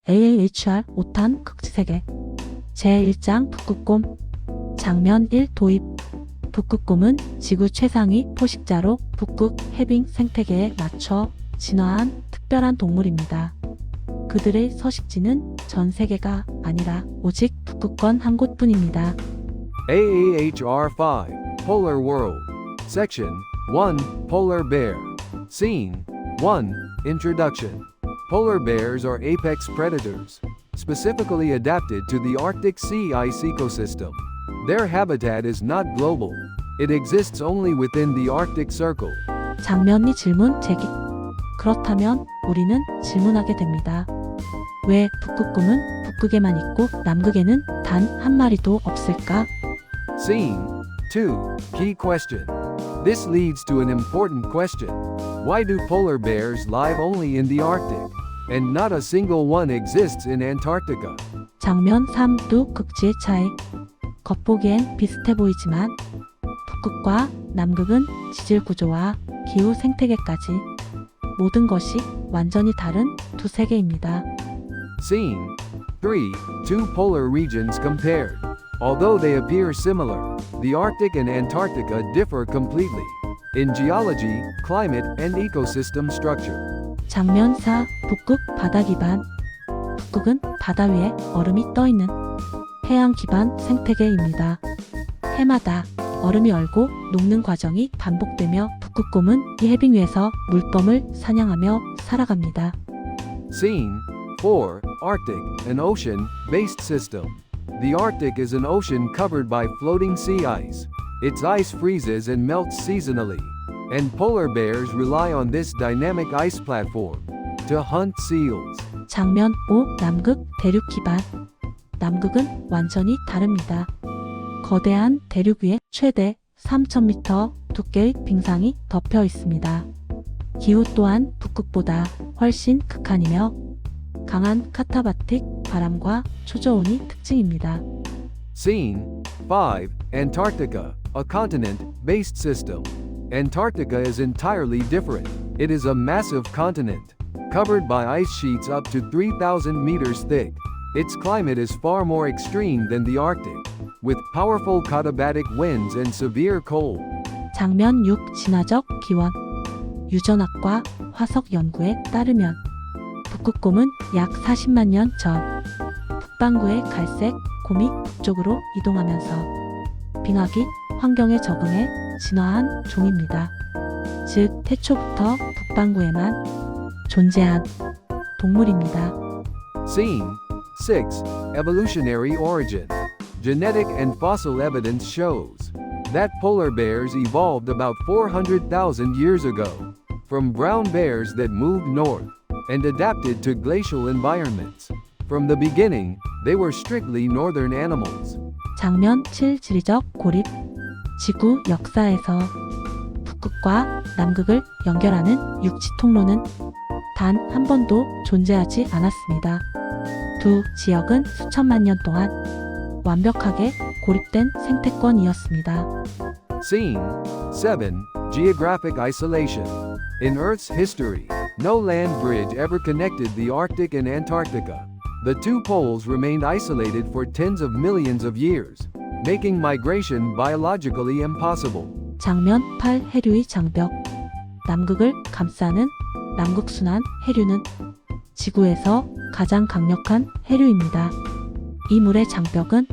AAHR 5탄 극지세계 제1장 북극곰 장면 1 도입 북극곰은 지구 최상위 포식자로 북극 해빙 생태계에 맞춰 진화한 특별한 동물입니다. 그들의 서식지는 전 세계가 아니라 오직 북극권 한 곳뿐입니다. AAHR5 Polar World Section 1 Polar Bear Scene 1 Introduction Polar bears are apex predators, specifically adapted to the Arctic sea ice ecosystem. Their habitat is not global. It exists only within the Arctic Circle. 장면이 질문 제기. 그렇다면 우리는 질문하게 됩니다. 왜 북극곰은 북극에만 있고 남극에는 단 한 마리도 없을까? Scene 2 Key question. This leads to an important question. Why do polar bears live only in the Arctic, and not a single one exists in Antarctica? 장면 3 두 극지의 차이. 겉보기엔 비슷해 보이지만 북극과 남극은 지질 구조와 기후 생태계까지 모든 것이 완전히 다른 두 세계입니다. Scene 3 Two polar regions compared. Although they appear similar, the Arctic and Antarctica differ completely in geology, climate, and ecosystem structure. 장면 4 북극 바다 기반 북극은 바다 위에 얼음이 떠 있는 해양 기반 생태계입니다. 해마다 얼음이 얼고 녹는 과정이 반복되며 북극곰은 이 해빙 위에서 물범을 사냥하며 살아갑니다. Scene 4 Arctic, an ocean-based system. The Arctic is an ocean covered by floating sea ice. Its ice freezes and melts seasonally, and polar bears rely on this dynamic ice platform to hunt seals. 장면 5 남극 대륙 기반 남극은 완전히 다릅니다. 거대한 대륙 위에 최대 3,000m 두께의 빙상이 덮여 있습니다. 기후 또한 북극보다 훨씬 극한이며 강한 카타바틱 바람과 초저온이 특징입니다. Scene 5 Antarctica, a continent-based system. Antarctica is entirely different. It is a massive continent, covered by ice sheets up to 3,000 meters thick. Its climate is far more extreme than the Arctic, with powerful katabatic winds and severe cold. 장면 6 진화적 기원 유전학과 화석 연구에 따르면 북극곰은 약 40만 년 전 북반구의 갈색 곰이 북쪽으로 이동하면서 빙하기 환경에 적응해 진화한 종입니다. 즉 태초부터 북반구에만 존재한 동물입니다. Scene 6 Evolutionary origin. Genetic and fossil evidence shows that polar bears evolved about 400,000 years ago from brown bears that moved north and adapted to glacial environments. From the beginning, they were strictly northern animals. 장면 7 지리적 고립 지구 역사에서 북극과 남극을 연결하는 육지 통로는 단 한 번도 존재하지 않았습니다. 두 지역은 수천만 년 동안 완벽하게 고립된 생태권이었습니다. Scene 7 Geographic isolation. In Earth's history, no land bridge ever connected the Arctic and Antarctica. The two poles remained isolated for tens of millions of years, making migration biologically impossible. 장면 8 해류의 장벽 남극을 감싸는 남극순환 해류는 지구에서 가장 강력한 해류입니다. 이 물의 장벽은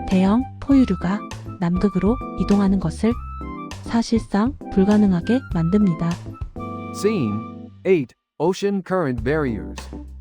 대형 포유류가 남극으로 이동하는 것을 사실상 불가능하게 만듭니다. Scene 8 Ocean current barriers.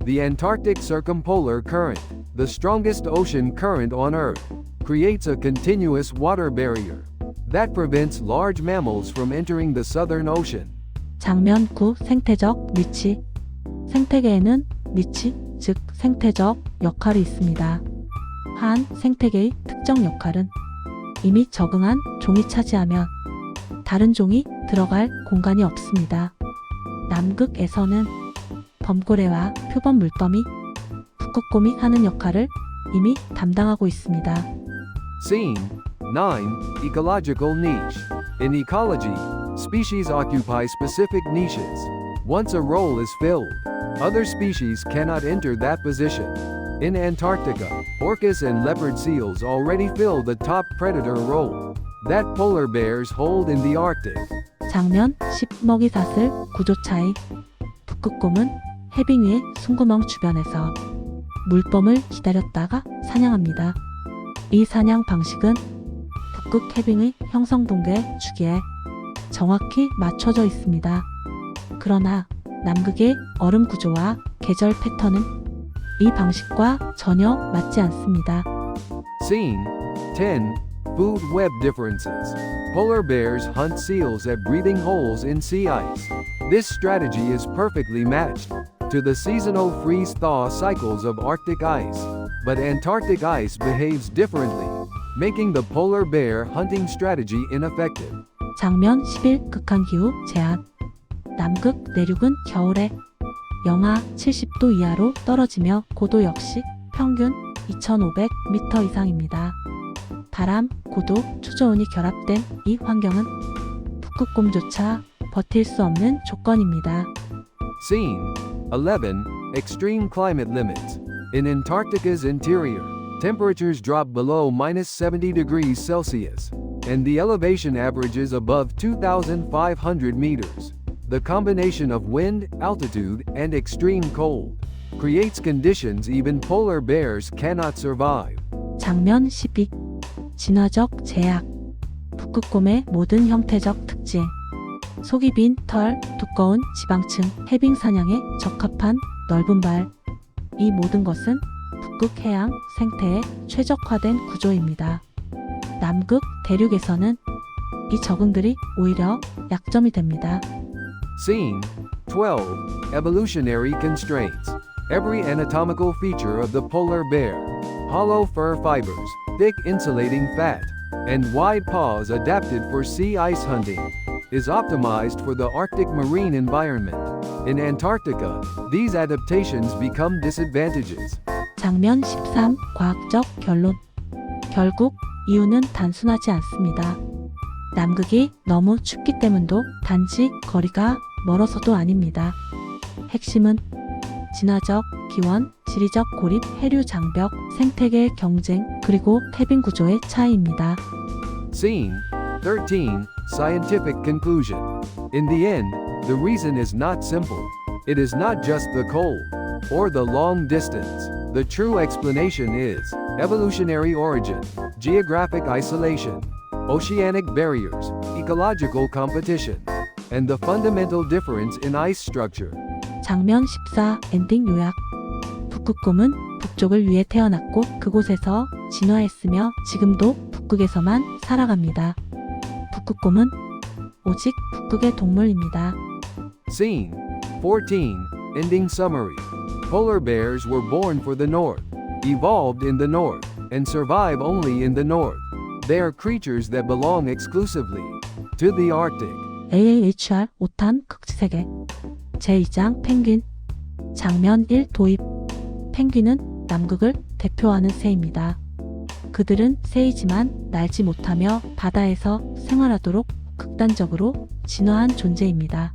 The Antarctic Circumpolar Current, the strongest ocean current on Earth, creates a continuous water barrier that prevents large mammals from entering the Southern Ocean. 장면 9 생태적 니치 생태계에는 니치, 즉 생태적 역할이 있습니다. 한 생태계의 특정 역할은 이미 적응한 종이 차지하면 다른 종이 들어갈 공간이 없습니다. 남극에서는 범고래와 표범 물범이 북극곰이 하는 역할을 이미 담당하고 있습니다. Scene 9 Ecological niche. In ecology, species occupy specific niches. Once a role is filled, Other species cannot enter that position. In Antarctica, orcas and leopard seals already fill the top predator role that polar bears hold in the Arctic. 장면 10 먹이사슬 구조 차이. 북극곰은 해빙 위의 숨구멍 주변에서 물범을 기다렸다가 사냥합니다. 이 사냥 방식은 북극 해빙의 형성 동계 주기에 정확히 맞춰져 있습니다. 그러나 남극의 얼음 구조와 계절 패턴은 이 방식과 전혀 맞지 않습니다. Scene 10. Food web differences. Polar bears hunt seals at breathing holes in sea ice. This strategy is perfectly matched to the seasonal freeze-thaw cycles of Arctic ice, but Antarctic ice behaves differently, making the polar bear hunting strategy ineffective. 장면 11 극한기후 제한. 남극 내륙은 겨울에 영하 70도 이하로 떨어지며 고도 역시 평균 2,500m 이상입니다. 바람, 고도, 초저온이 결합된 이 환경은 북극곰조차 버틸 수 없는 조건입니다. Scene 11. Extreme climate limits. In Antarctica's interior, temperatures drop below -70 degrees Celsius, and the elevation averages above 2,500 meters. The combination of wind, altitude, and extreme cold creates conditions even polar bears cannot survive. 장면 12. 진화적 제약. 북극곰의 모든 형태적 특징. 속이 빈 털, 두꺼운 지방층, 해빙 사냥에 적합한 넓은 발. 이 모든 것은 북극 해양 생태에 최적화된 구조입니다. 남극 대륙에서는 이 적응들이 오히려 약점이 됩니다. Scene 12. Evolutionary constraints. Every anatomical feature of the polar bear, hollow fur fibers, thick insulating fat, and wide paws adapted for sea ice hunting, is optimized for the Arctic marine environment. In Antarctica, these adaptations become disadvantages. 장면 13. 과학적 결론. 결국 이유는 단순하지 않습니다. 남극이 너무 춥기 때문도 단지 거리가 멀어서도 아닙니다. 핵심은 진화적 기원, 지리적 고립, 해류 장벽, 생태계 경쟁, 그리고 해빙 구조의 차이입니다. Scene 13. Scientific conclusion. In the end, the reason is not simple. It is not just the cold or the long distance. The true explanation is evolutionary origin, geographic isolation, oceanic barriers, ecological competition, and the fundamental difference in ice structure. 장면 14. 엔딩 요약. 북극곰은 북쪽을 위해 태어났고 그곳에서 진화했으며 지금도 북극에서만 살아갑니다. 북극곰은 오직 북극의 동물입니다. Scene 14. Ending summary. Polar bears were born for the North, evolved in the North, and survive only in the North. They are creatures that belong exclusively to the Arctic. AAHR 5탄 극지세계 제2장 펭귄. 장면 1 도입. 펭귄은 남극을 대표하는 새입니다. 그들은 새이지만 날지 못하며 바다에서 생활하도록 극단적으로 진화한 존재입니다.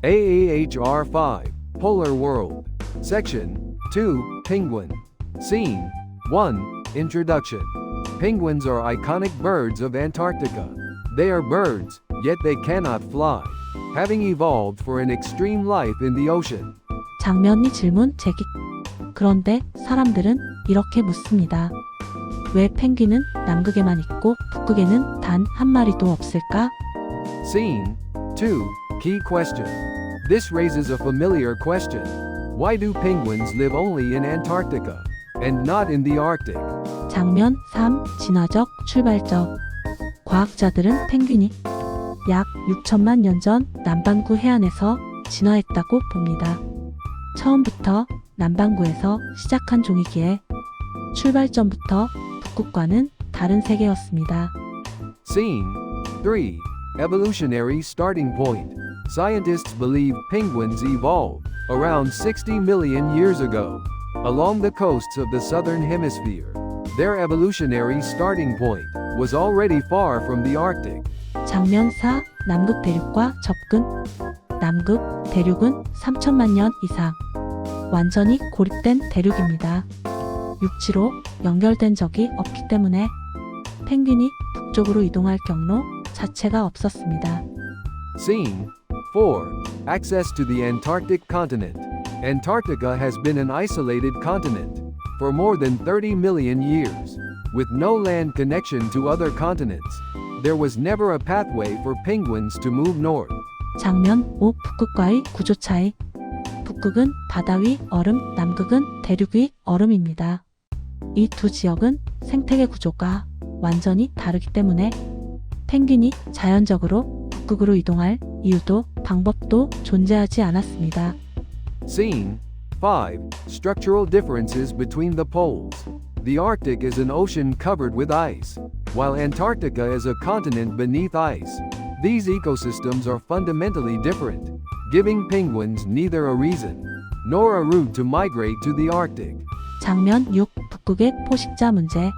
AAHR 5. Polar World. Section 2. Penguin. Scene 1. Introduction. Penguins are iconic birds of Antarctica. They are birds, yet they cannot fly, having evolved for an extreme life in the ocean. 장면이 질문 제기. 그런데 사람들은 이렇게 묻습니다. 왜 펭귄은 남극에만 있고 북극에는 단 한 마리도 없을까? Scene 2. Key question. This raises a familiar question. Why do penguins live only in Antarctica and not in the Arctic? 장면 3. 진화적 출발점. 과학자들은 펭귄이 약 6천만 년 전 남반구 해안에서 진화했다고 봅니다. 처음부터 남반구에서 시작한 종이기에 출발점부터 북극과는 다른 세계였습니다. Scene 3. Evolutionary starting point. Scientists believe penguins evolved around 60 million years ago along the coasts of the southern hemisphere. Their evolutionary starting point was already far from the Arctic. 장면 4. 남극 대륙과 접근. 남극 대륙은 3천만 년 이상 완전히 고립된 대륙입니다. 육지로 연결된 적이 없기 때문에 펭귄이 북쪽으로 이동할 경로 자체가 없었습니다. Scene 4. Access to the Antarctic continent. Antarctica has been an isolated continent for more than 30 million years, with no land connection to other continents. There was never a pathway for penguins to move north. 장면 5. 북극과의 구조 차이. 북극은 바다 위 얼음, 남극은 대륙 위 얼음입니다. 이 두 지역은 생태계 구조가 완전히 다르기 때문에 펭귄이 자연적으로 북극으로 이동할 이유도 방법도 존재하지 않았습니다. Scene 5. Structural differences between the poles. The Arctic is an ocean covered with ice, while Antarctica is a continent beneath ice. These ecosystems are fundamentally different, giving penguins neither a reason nor a route to migrate to the Arctic. 장면 6. 북극의 포식자 문제.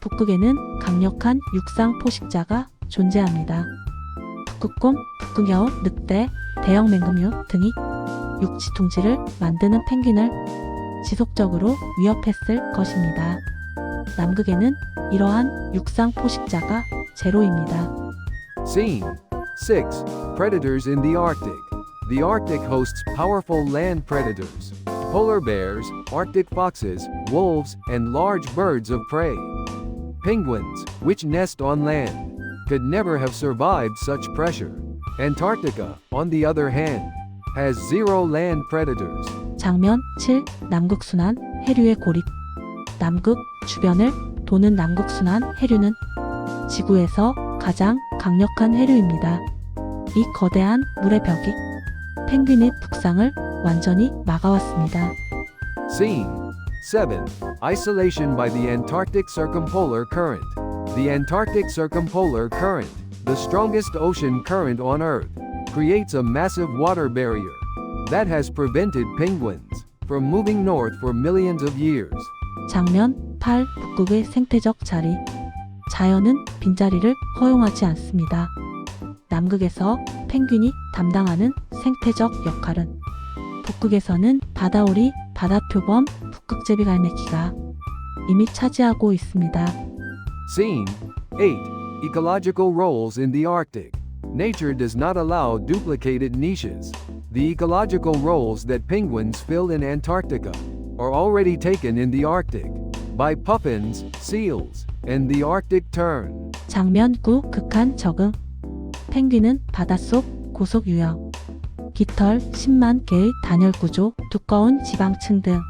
북극에는 강력한 육상 포식자가 존재합니다. 북극곰, 북극여우, 늑대, 대형 맹금류 등이 육지 둥지를 만드는 펭귄을 지속적으로 위협했을 것입니다. 남극에는 이러한 육상 포식자가 제로입니다. Scene 6. Predators in the Arctic. The Arctic hosts powerful land predators: polar bears, Arctic foxes, wolves, and large birds of prey. Penguins, which nest on land, could never have survived such pressure. Antarctica, on the other hand, has zero land predators. 장면 7. 남극순환 해류의 고립. 남극 주변을 도는 남극순환 해류는 지구에서 가장 강력한 해류입니다. 이 거대한 물의 벽이 펭귄의 북상을 완전히 막아왔습니다. Scene 7. Isolation by the Antarctic Circumpolar Current. The Antarctic Circumpolar Current, the strongest ocean current on Earth, creates a massive water barrier that has prevented penguins from moving north for millions of years. 장면 8. 북극의 생태적 자리. 자연은 빈자리를 허용하지 않습니다. 남극에서 펭귄이 담당하는 생태적 역할은 북극에서는 바다오리, 바다표범, 북극제비 갈매기가 이미 차지하고 있습니다. Scene 8. Ecological roles in the Arctic. Nature does not allow duplicated niches. The ecological roles that penguins fill in Antarctica are already taken in the Arctic by puffins, seals, and the Arctic tern. 장면 9. 극한 적응. 펭귄은 바닷속 고속 유형, 깃털 10만 개의 단열 구조, 두꺼운 지방층 등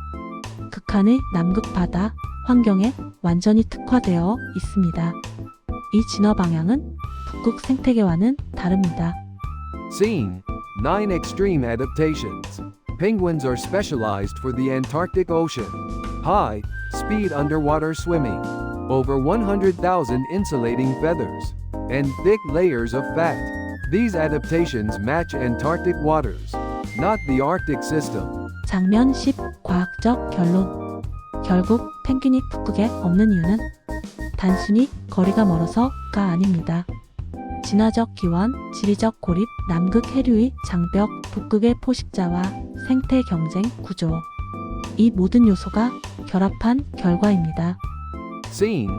극한의 남극 바다 환경에 완전히 특화되어 있습니다. 이 진화 방향은 북극 생태계와는 다릅니다. Scene 9. Extreme adaptations. Penguins are specialized for the Antarctic Ocean. High speed underwater swimming, over 100,000 insulating feathers, and thick layers of fat. These adaptations match Antarctic waters, not the Arctic system. 장면 10. 과학적 결론. 결국 펭귄이 북극에 없는 이유는 단순히 거리가 멀어서가 아닙니다. 진화적 기원, 지리적 고립, 남극 해류의 장벽, 북극의 포식자와 생태 경쟁 구조. 이 모든 요소가 결합한 결과입니다. Scene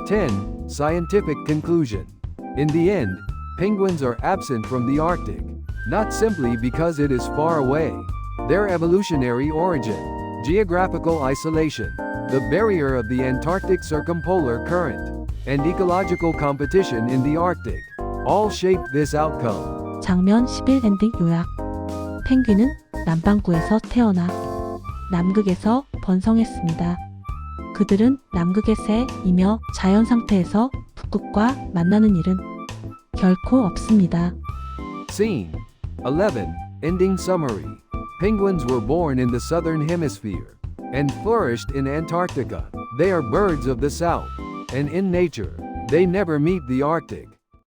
10. Scientific conclusion. In the end, penguins are absent from the Arctic, not simply because it is far away. Their evolutionary origin, geographical isolation, the barrier of the Antarctic Circumpolar Current, and ecological competition in the Arctic all shape this outcome. 장면 11. 엔딩 요약. 펭귄은 남반구에서 태어나 남극에서 번성했습니다. 그들은 남극의 새이며 자연 상태에서 북극과 만나는 일은 결코 없습니다. Scene 11. Ending summary. Penguins were born in the southern hemisphere and flourished in Antarctica. They are birds of the south, and in nature, they never meet the Arctic.